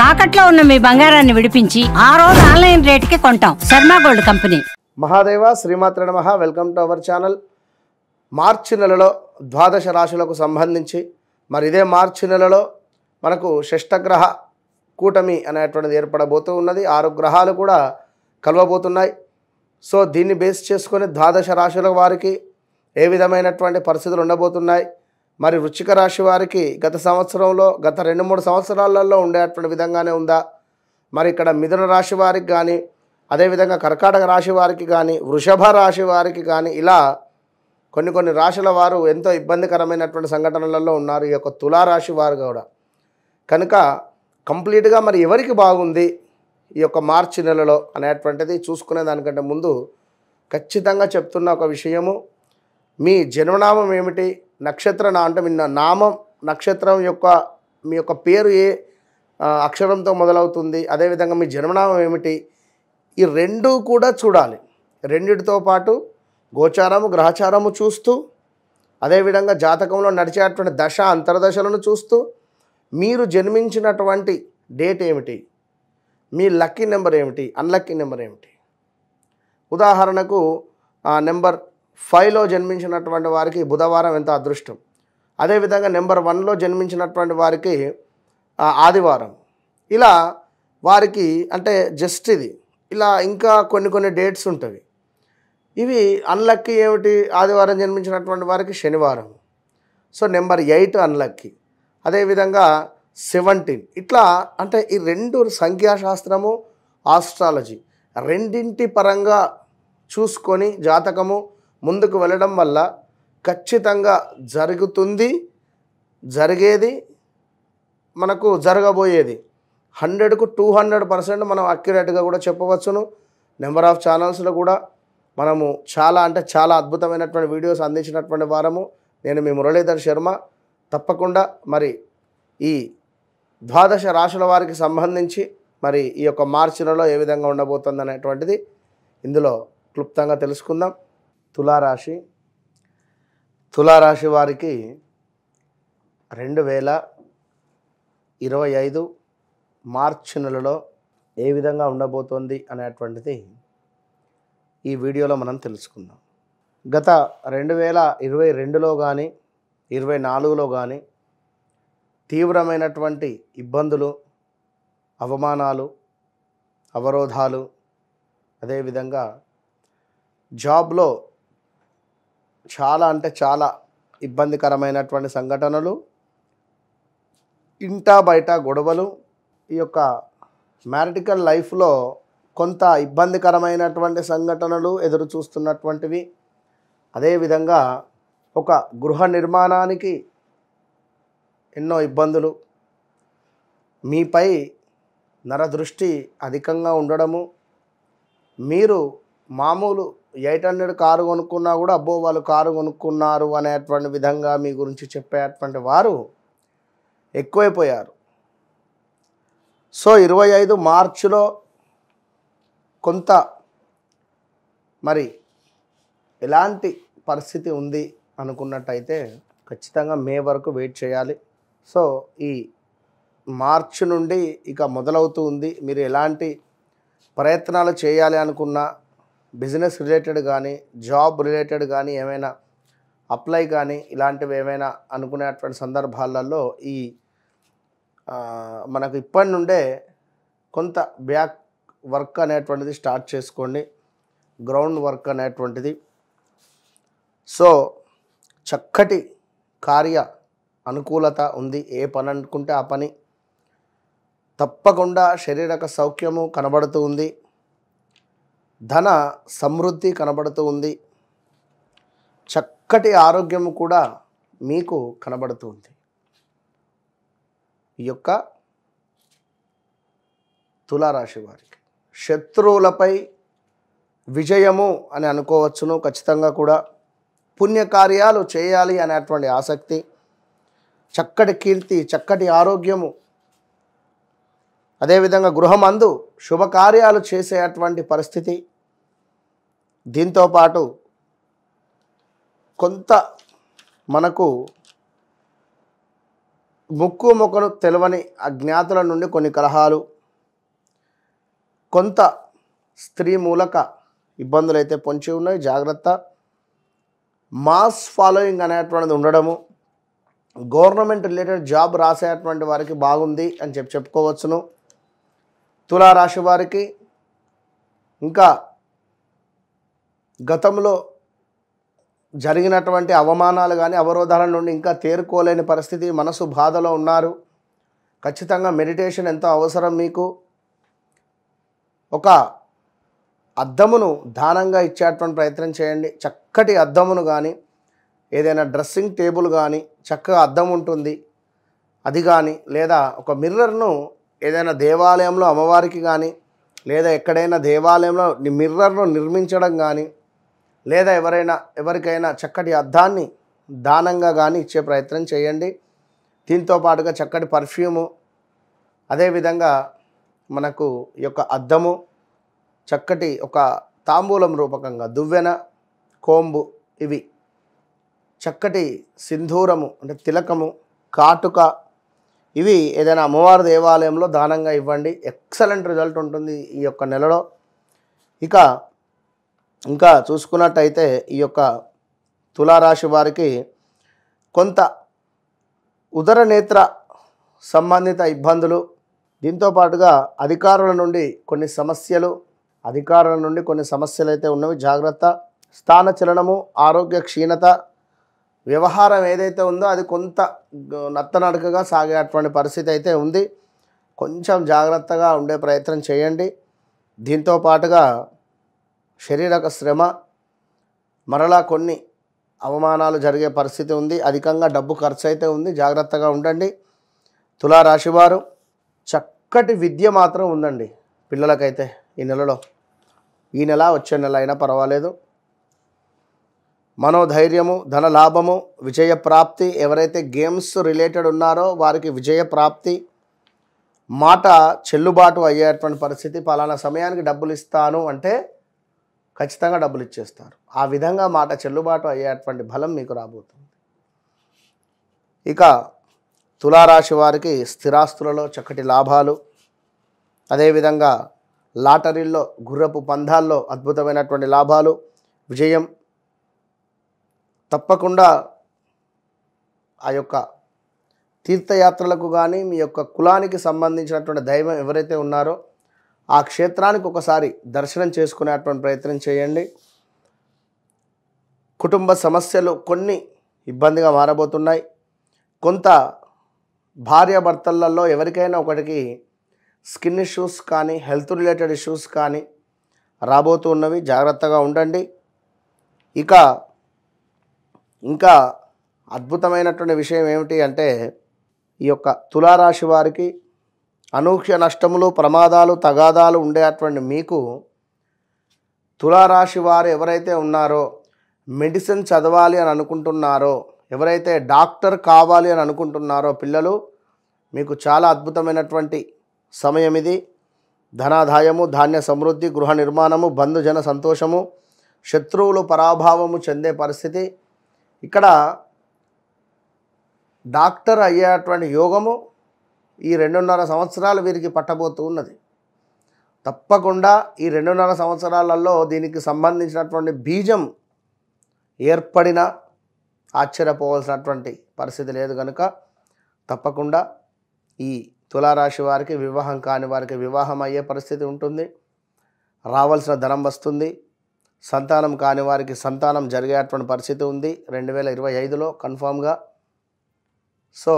తాకట్లో ఉన్న మీ బంగారాన్ని విడిపించి ఆ రోజు ఆన్లైన్ రేటుకి కొంటాం. Sharma gold company. మహాదేవ శ్రీమాత్ర నమః. Welcome to our channel. మార్చి నెలలో ద్వాదశ రాశులకు సంబంధించి మరి ఇదే మార్చి నెలలో మనకు షష్టగ్రహ కూటమి అనేటువంటిది ఏర్పడబోతూ ఉన్నది. 6 గ్రహాలు కూడా కలవబోతున్నాయి. సో దీన్ని బేస్ చేసుకొని ద్వాదశ రాశుల వారికి ఏ విధమైనటువంటి పరిస్థితులు ఉండబోతున్నాయి, మరి వృశ్చిక రాశి వారికి గత సంవత్సరంలో గత 2-3 సంవత్సరాలలో ఉండేటువంటి విధంగానే ఉందా, మరి ఇక్కడ మిథున రాశి వారికి కానీ, అదేవిధంగా కర్కాటక రాశి వారికి కానీ, వృషభ రాశి వారికి కానీ, ఇలా కొన్ని రాశుల వారు ఎంతో ఇబ్బందికరమైనటువంటి సంఘటనలలో ఉన్నారు. ఈ యొక్క తులారాశి వారు కూడా కనుక కంప్లీట్గా మరి ఎవరికి బాగుంది ఈ యొక్క మార్చి నెలలో అనేటువంటిది చూసుకునే దానికంటే ముందు ఖచ్చితంగా చెప్తున్న ఒక విషయము, మీ జన్మనామం ఏమిటి, నక్షత్ర అంటే మీ నామం నక్షత్రం యొక్క మీ యొక్క పేరు ఏ అక్షరంతో మొదలవుతుంది, అదేవిధంగా మీ జన్మనామం ఏమిటి, ఈ రెండు కూడా చూడాలి. రెండిటితో పాటు గోచారము గ్రహచారము చూస్తూ, అదేవిధంగా జాతకంలో నడిచేటువంటి దశ అంతర్దశలను చూస్తూ, మీరు జన్మించినటువంటి డేట్ ఏమిటి, మీ లక్కీ నెంబర్ ఏమిటి, అన్లక్కీ నెంబర్ ఏమిటి. ఉదాహరణకు నెంబర్ 5లో జన్మించినటువంటి వారికి బుధవారం ఎంత అదృష్టం, అదేవిధంగా నెంబర్ 1లో జన్మించినటువంటి వారికి ఆదివారం. ఇలా వారికి అంటే జస్ట్ ఇది ఇలా ఇంకా కొన్ని డేట్స్ ఉంటాయి. ఇవి అన్లక్కీ ఏమిటి, ఆదివారం జన్మించినటువంటి వారికి శనివారం. సో నెంబర్ 8 అన్లక్కీ, అదేవిధంగా 17. ఇట్లా అంటే ఈ రెండు సంఖ్యాశాస్త్రము ఆస్ట్రాలజీ రెండింటి పరంగా చూసుకొని జాతకము ముందుకు వెళ్ళడం వల్ల ఖచ్చితంగా జరుగుతుంది, జరిగేది, మనకు జరగబోయేది 100కు 200% మనం అక్యురేట్గా కూడా చెప్పవచ్చును. నెంబర్ ఆఫ్ ఛానల్స్లో కూడా మనము చాలా అంటే చాలా అద్భుతమైనటువంటి వీడియోస్ అందించినటువంటి వారము. నేను మీ మురళీధర్ శర్మ. తప్పకుండా మరి ఈ ద్వాదశ రాశుల వారికి సంబంధించి మరి ఈ యొక్క మార్చి నెలలో ఏ విధంగా ఉండబోతుంది అనేటువంటిది ఇందులో క్లుప్తంగా తెలుసుకుందాం. తులారాశి వారికి 2025 మార్చి నెలలో ఏ విధంగా ఉండబోతోంది అనేటువంటిది ఈ వీడియోలో మనం తెలుసుకుందాం. గత 2022లో కానీ 2024లో కానీ తీవ్రమైనటువంటి ఇబ్బందులు, అవమానాలు, అవరోధాలు, అదేవిధంగా జాబ్లో చాలా అంటే చాలా ఇబ్బందికరమైనటువంటి సంఘటనలు, ఇంటా బయట గొడవలు, ఈ యొక్క మ్యారిటికల్ లైఫ్లో కొంత ఇబ్బందికరమైనటువంటి సంఘటనలు ఎదురు చూస్తున్నటువంటివి, అదేవిధంగా ఒక గృహ నిర్మాణానికి ఎన్నో ఇబ్బందులు, మీపై నరదృష్టి అధికంగా ఉండడము, మీరు మామూలు 800 కారు కొనుక్కున్నా కూడా అబ్బో వాళ్ళు కారు కొనుక్కున్నారు అనేటువంటి విధంగా మీ గురించి చెప్పేటువంటి వారు ఎక్కువైపోయారు. సో 25 మార్చిలో కొంత మరి ఎలాంటి పరిస్థితి ఉంది అనుకున్నట్టయితే ఖచ్చితంగా మే వరకు వెయిట్ చేయాలి. సో ఈ మార్చి నుండి ఇక మొదలవుతూ ఉంది. మీరు ఎలాంటి ప్రయత్నాలు చేయాలి అనుకున్నా, బిజినెస్ రిలేటెడ్ కానీ, జాబ్ రిలేటెడ్ కానీ, ఏమైనా అప్లై కానీ ఇలాంటివి ఏమైనా అనుకునేటువంటి సందర్భాలలో ఈ మనకు ఇప్పటి నుండే కొంత బ్యాక్ వర్క్ అనేటువంటిది స్టార్ట్ చేసుకోండి, గ్రౌండ్ వర్క్ అనేటువంటిది. సో చక్కటి కార్య అనుకూలత ఉంది. ఏ పని అనుకుంటే ఆ పని తప్పకుండా శారీరక సౌఖ్యము కనబడుతూ ఉంది, ధన సమృద్ధి కనబడుతూ ఉంది, చక్కటి ఆరోగ్యము కూడా మీకు కనబడుతూ ఉంది. ఈ యొక్క తులారాశి వారికి శత్రువులపై విజయము అని అనుకోవచ్చును. ఖచ్చితంగా కూడా పుణ్యకార్యాలు చేయాలి అనేటువంటి ఆసక్తి, చక్కటి కీర్తి, చక్కటి ఆరోగ్యము, అదేవిధంగా గృహమందు శుభకార్యాలు చేసేటువంటి పరిస్థితి. దీంతోపాటు కొంత మనకు ముక్కు మొక్కను తెలవని అజ్ఞాతుల నుండి కొన్ని కలహాలు, కొంత స్త్రీ మూలక ఇబ్బందులు అయితే పొంచి ఉన్నాయి, జాగ్రత్త. మాస్ ఫాలోయింగ్ అనేటువంటిది ఉండడము, గవర్నమెంట్ రిలేటెడ్ జాబ్ రాసేటువంటి వారికి బాగుంది అని చెప్పుకోవచ్చును. తులారాశి వారికి ఇంకా గతంలో జరిగినటువంటి అవమానాలు కానీ అవరోధాల నుండి ఇంకా తేరుకోలేని పరిస్థితి, మనసు బాధలో ఉన్నారు. ఖచ్చితంగా మెడిటేషన్ ఎంతో అవసరం మీకు. ఒక అద్దమును దానంగా ఇచ్చేటువంటి ప్రయత్నం చేయండి. చక్కటి అద్దమును కానీ, ఏదైనా డ్రెస్సింగ్ టేబుల్ కానీ చక్కగా అద్దం ఉంటుంది అది కానీ, లేదా ఒక మిర్రర్ను ఏదైనా దేవాలయంలో అమ్మవారికి కానీ, లేదా ఎక్కడైనా దేవాలయంలో మిర్రర్ను నిర్మించడం కానీ, లేదా ఎవరికైనా చక్కటి అద్దాన్ని దానంగా కానీ ఇచ్చే ప్రయత్నం చేయండి. దీంతో పాటుగా చక్కటి పర్ఫ్యూము, అదేవిధంగా మనకు ఈ యొక్క అద్దము, చక్కటి ఒక తాంబూలం రూపకంగా దువ్వెన, కోంబు, ఇవి చక్కటి సింధూరము అంటే తిలకము, కాటుక, ఇవి ఏదైనా అమ్మవారి దేవాలయంలో దానంగా ఇవ్వండి. ఎక్సలెంట్ రిజల్ట్ ఉంటుంది ఈ యొక్క నెలలో. ఇంకా చూసుకున్నట్టయితే ఈ యొక్క తులారాశి వారికి కొంత ఉదర నేత్ర సంబంధిత ఇబ్బందులు, దీంతో పాటుగా అధికారుల నుండి కొన్ని సమస్యలు అయితే ఉన్నవి, జాగ్రత్త. స్థాన చలనము, ఆరోగ్య క్షీణత, వ్యవహారం ఏదైతే ఉందో అది కొంత నత్తనడకగా సాగేటువంటి పరిస్థితి అయితే ఉంది. కొంచెం జాగ్రత్తగా ఉండే ప్రయత్నం చేయండి. దీంతో పాటుగా శారీరక శ్రమ, మరలా కొన్ని అవమానాలు జరిగే పరిస్థితి ఉంది. అధికంగా డబ్బు ఖర్చు అయితే ఉంది, జాగ్రత్తగా ఉండండి. తులారాశి వారు చక్కటి విద్య మాత్రం ఉందండి పిల్లలకైతే ఈ నెలలో. ఈ నెల వచ్చే నెల అయినా పర్వాలేదు. మనోధైర్యము, ధన లాభము, విజయ ప్రాప్తి. ఎవరైతే గేమ్స్ రిలేటెడ్ ఉన్నారో వారికి విజయ ప్రాప్తి, మాట చెల్లుబాటు అయ్యేటువంటి పరిస్థితి. పలానా సమయానికి డబ్బులు ఇస్తాను అంటే ఖచ్చితంగా డబ్బులు ఇచ్చేస్తారు. ఆ విధంగా మాట చెల్లుబాటు అయ్యేటువంటి బలం మీకు రాబోతుంది. ఇక తులారాశి వారికి స్థిరాస్తులలో చక్కటి లాభాలు, అదేవిధంగా లాటరీల్లో, గుర్రపు పందాల్లో అద్భుతమైనటువంటి లాభాలు, విజయం. తప్పకుండా ఆ యొక్క తీర్థయాత్రలకు కానీ, మీ యొక్క కులానికి సంబంధించినటువంటి దైవం ఎవరైతే ఉన్నారో ఆ క్షేత్రానికి ఒకసారి దర్శనం చేసుకునేటువంటి ప్రయత్నం చేయండి. కుటుంబ సమస్యలు కొన్ని ఇబ్బందిగా మారబోతున్నాయి. కొంత భార్యాభర్తలలో ఎవరికైనా ఒకటికి స్కిన్ ఇష్యూస్ కానీ, హెల్త్ రిలేటెడ్ ఇష్యూస్ కానీ రాబోతూ ఉన్నవి, జాగ్రత్తగా ఉండండి. ఇంకా అద్భుతమైనటువంటి విషయం ఏమిటి అంటే ఈ యొక్క తులారాశి వారికి అనూహ్య నష్టములు, ప్రమాదాలు, తగాదాలు ఉండేటువంటి మీకు తులారాశి వారు ఎవరైతే ఉన్నారో, మెడిసిన్ చదవాలి అని అనుకుంటున్నారో, ఎవరైతే డాక్టర్ కావాలి అని అనుకుంటున్నారో పిల్లలు, మీకు చాలా అద్భుతమైనటువంటి సమయం ఇది. ధనాదాయము, ధాన్య సమృద్ధి, గృహ నిర్మాణము, బంధుజన సంతోషము, శత్రువులు పరాభావము చెందే పరిస్థితి. ఇక్కడ డాక్టర్ అయ్యేటువంటి యోగము ఈ 2.5 సంవత్సరాలు వీరికి పట్టబోతూ ఉన్నది. తప్పకుండా ఈ 2.5 సంవత్సరాలలో దీనికి సంబంధించినటువంటి బీజం ఏర్పడినా ఆశ్చర్యపోవాల్సినటువంటి పరిస్థితి లేదు కనుక తప్పకుండా ఈ తులారాశి వారికి, వివాహం కాని వారికి వివాహం అయ్యే పరిస్థితి ఉంటుంది. రావాల్సిన ధనం వస్తుంది. సంతానం కాని వారికి సంతానం జరిగేటువంటి పరిస్థితి ఉంది 2025లో కన్ఫామ్గా. సో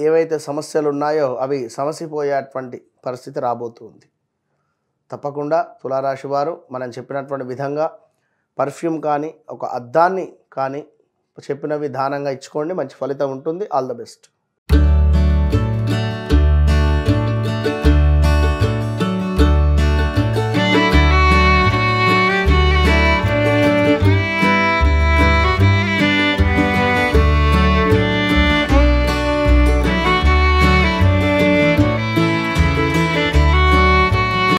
ఏవైతే సమస్యలు ఉన్నాయో అవి సమసిపోయేటువంటి పరిస్థితి రాబోతుంది. తప్పకుండా తులారాశి వారు మనం చెప్పినటువంటి విధంగా పర్ఫ్యూమ్ కానీ, ఒక అద్దాన్ని కానీ చెప్పిన విధానంగా ఇచ్చుకోండి. మంచి ఫలితం ఉంటుంది. All the best.